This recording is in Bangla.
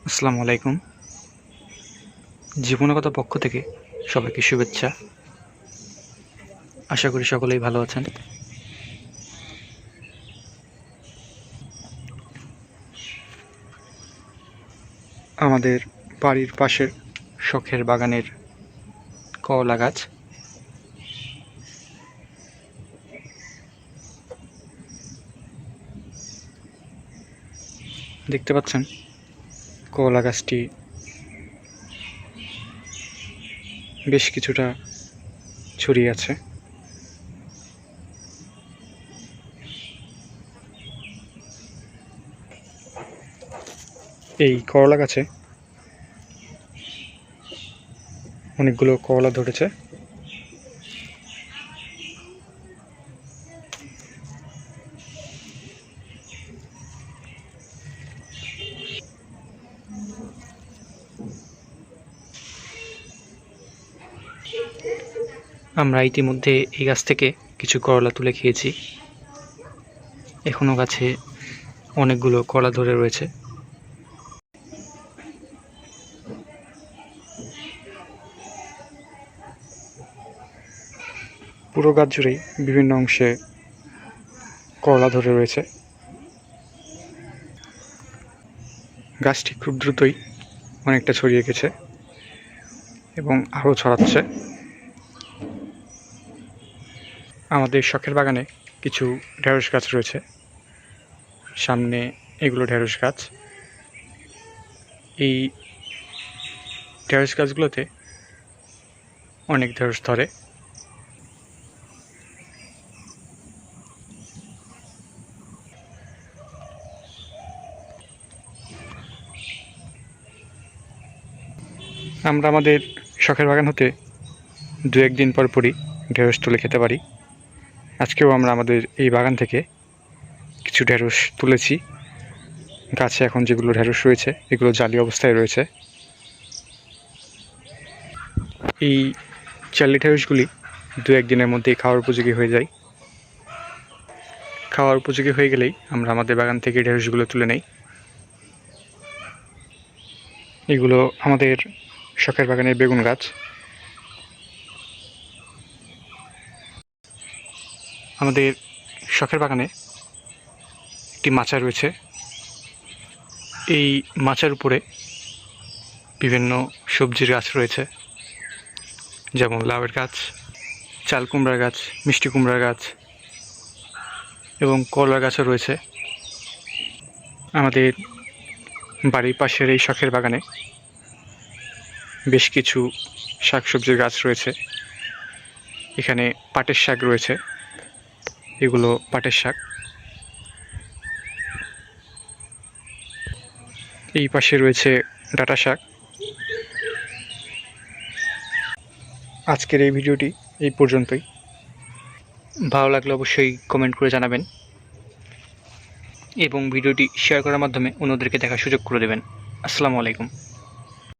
আসসালামু আলাইকুম। জীবনগত পক্ষ থেকে সবাইকে শুভেচ্ছা। আশা করি সকলেই ভালো আছেন। আমাদের বাড়ির পাশের শখের বাগানের কলা গাছ। দেখতে পাচ্ছেন কলা গাছটি বেশ কিছুটা ছড়িয়ে আছে। এই করলা গাছে অনেকগুলো করলা ধরেছে। আমরা ইতিমধ্যে এই গাছ থেকে কিছু করলা তুলে খেয়েছি। এখনো গাছে অনেকগুলো কলা ধরে রয়েছে। পুরো গাছ জুড়েই বিভিন্ন অংশে করলা ধরে রয়েছে। গাছটি খুব দ্রুতই অনেকটা ছড়িয়ে গেছে এবং আরও ছড়াচ্ছে। আমাদের শখের বাগানে কিছু ঢেঁড়স গাছ রয়েছে। সামনে এগুলো ঢেঁড়স গাছ। এই ঢেঁড়স গাছগুলোতে অনেক ঢেঁড়স ধরে। আমরা আমাদের শখের বাগান হতে দু একদিন পর পরই ঢেঁড়স তুলে খেতে পারি। আজকেও আমরা আমাদের এই বাগান থেকে কিছু ঢেঁড়স তুলেছি। গাছে এখন যেগুলো ঢেঁড়স রয়েছে এগুলো জালি অবস্থায় রয়েছে। এই জালি ঢেঁড়সগুলি দু একদিনের মধ্যেই খাওয়ার উপযোগী হয়ে যায়। খাওয়ার উপযোগী হয়ে গেলেই আমরা আমাদের বাগান থেকে ঢেঁড়সগুলো তুলে নেই। এগুলো আমাদের শখের বাগানের বেগুন গাছ। আমাদের শখের বাগানে একটি মাচা রয়েছে। এই মাচার উপরে বিভিন্ন সবজির গাছ রয়েছে, যেমন লাউয়ের গাছ, চাল কুমড়ার গাছ, মিষ্টি কুমড়ার গাছ এবং কলার গাছও রয়েছে। আমাদের বাড়ির পাশের এই শখের বাগানে বেশ কিছু শাকসবজির গাছ রয়েছে। এখানে পাটের শাক রয়েছে, এগুলো পাটের শাক। এই পাশে রয়েছে ডাঁটা শাক। আজকের এই ভিডিওটি এই পর্যন্তই। ভালো লাগলে অবশ্যই কমেন্ট করে জানাবেন এবং ভিডিওটি শেয়ার করার মাধ্যমে অন্যদেরকে দেখার সুযোগ করে দেবেন। আসসালামু আলাইকুম।